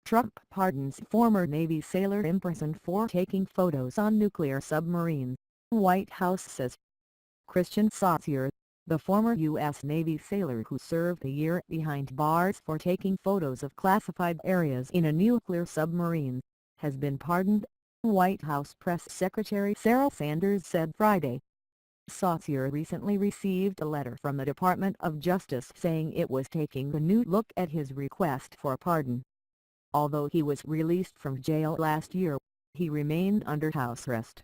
Trump pardons former Navy sailor imprisoned for taking photos on nuclear submarine, White House says. Kristian Saucier, the former U.S. Navy sailor who served a year behind bars for taking photos of classified areas in a nuclear submarine, has been pardoned, White House Press Secretary Sarah Sanders said Friday. Saucier recently received a letter from the Department of Justice saying it was taking a new look at his request for a pardon. Although he was released from jail last year, he remained under house arrest.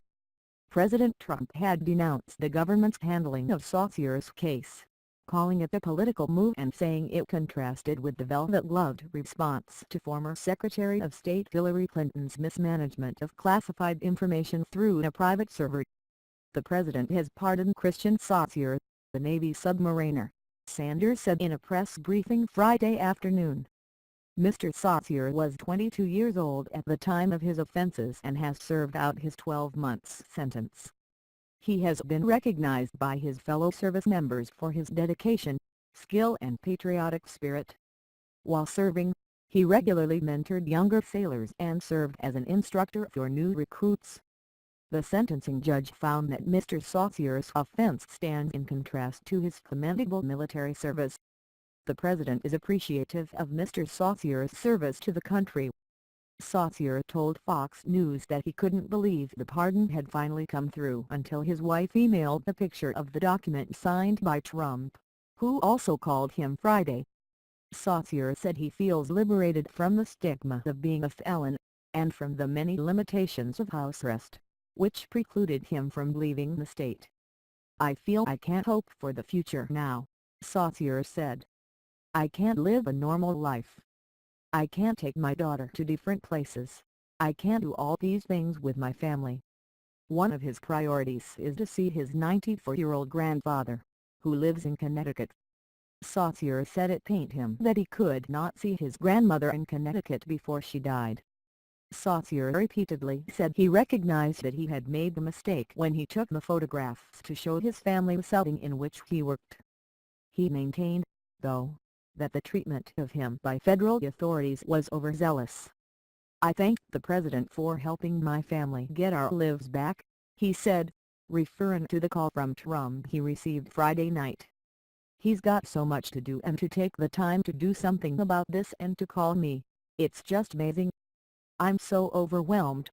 President Trump had denounced the government's handling of Saucier's case, calling it a political move and saying it contrasted with the velvet-gloved response to former Secretary of State Hillary Clinton's mismanagement of classified information through a private server. The president has pardoned Kristian Saucier, the Navy submariner, Sanders said in a press briefing Friday afternoon. Mr. Saucier was 22 years old at the time of his offenses and has served out his 12-month sentence. He has been recognized by his fellow service members for his dedication, skill and patriotic spirit. While serving, he regularly mentored younger sailors and served as an instructor for new recruits. The sentencing judge found that Mr. Saucier's offense stands in contrast to his commendable military service. The president is appreciative of Mr. Saucier's service to the country. Saucier told Fox News that he couldn't believe the pardon had finally come through until his wife emailed a picture of the document signed by Trump, who also called him Friday. Saucier said he feels liberated from the stigma of being a felon, and from the many limitations of house arrest, which precluded him from leaving the state. "I feel I can't hope for the future now," Saucier said. "I can't live a normal life. I can't take my daughter to different places. I can't do all these things with my family." One of his priorities is to see his 94-year-old grandfather, who lives in Connecticut. Saucier said it pained him that he could not see his grandmother in Connecticut before she died. Saucier repeatedly said he recognized that he had made a mistake when he took the photographs to show his family the setting in which he worked. He maintained, though, that the treatment of him by federal authorities was overzealous. "I thank the president for helping my family get our lives back," he said, referring to the call from Trump he received Friday night. "He's got so much to do, and to take the time to do something about this and to call me, it's just amazing. I'm so overwhelmed.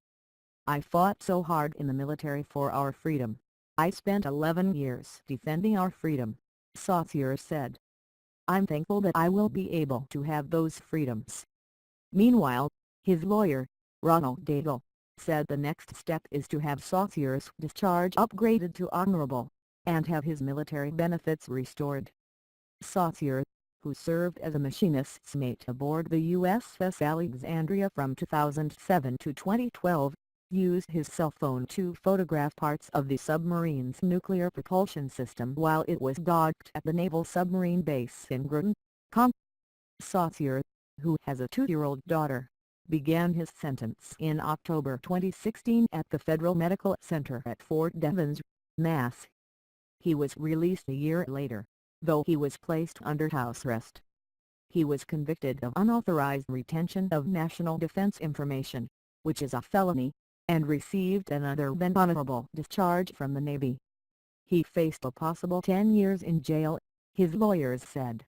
I fought so hard in the military for our freedom. I spent 11 years defending our freedom," Saucier said. "I'm thankful that I will be able to have those freedoms." Meanwhile, his lawyer, Ronald Daigle, said the next step is to have Saucier's discharge upgraded to honorable, and have his military benefits restored. Saucier, who served as a machinist's mate aboard the USS Alexandria from 2007 to 2012, used his cell phone to photograph parts of the submarine's nuclear propulsion system while it was docked at the Naval Submarine Base in Groton, Com. Saucier, who has a 2-year-old daughter, began his sentence in October 2016 at the Federal Medical Center at Fort Devens, Mass. He was released a year later, though he was placed under house arrest. He was convicted of unauthorized retention of national defense information, which is a felony, and received an other than honorable discharge from the Navy. He faced a possible 10 years in jail, his lawyers said.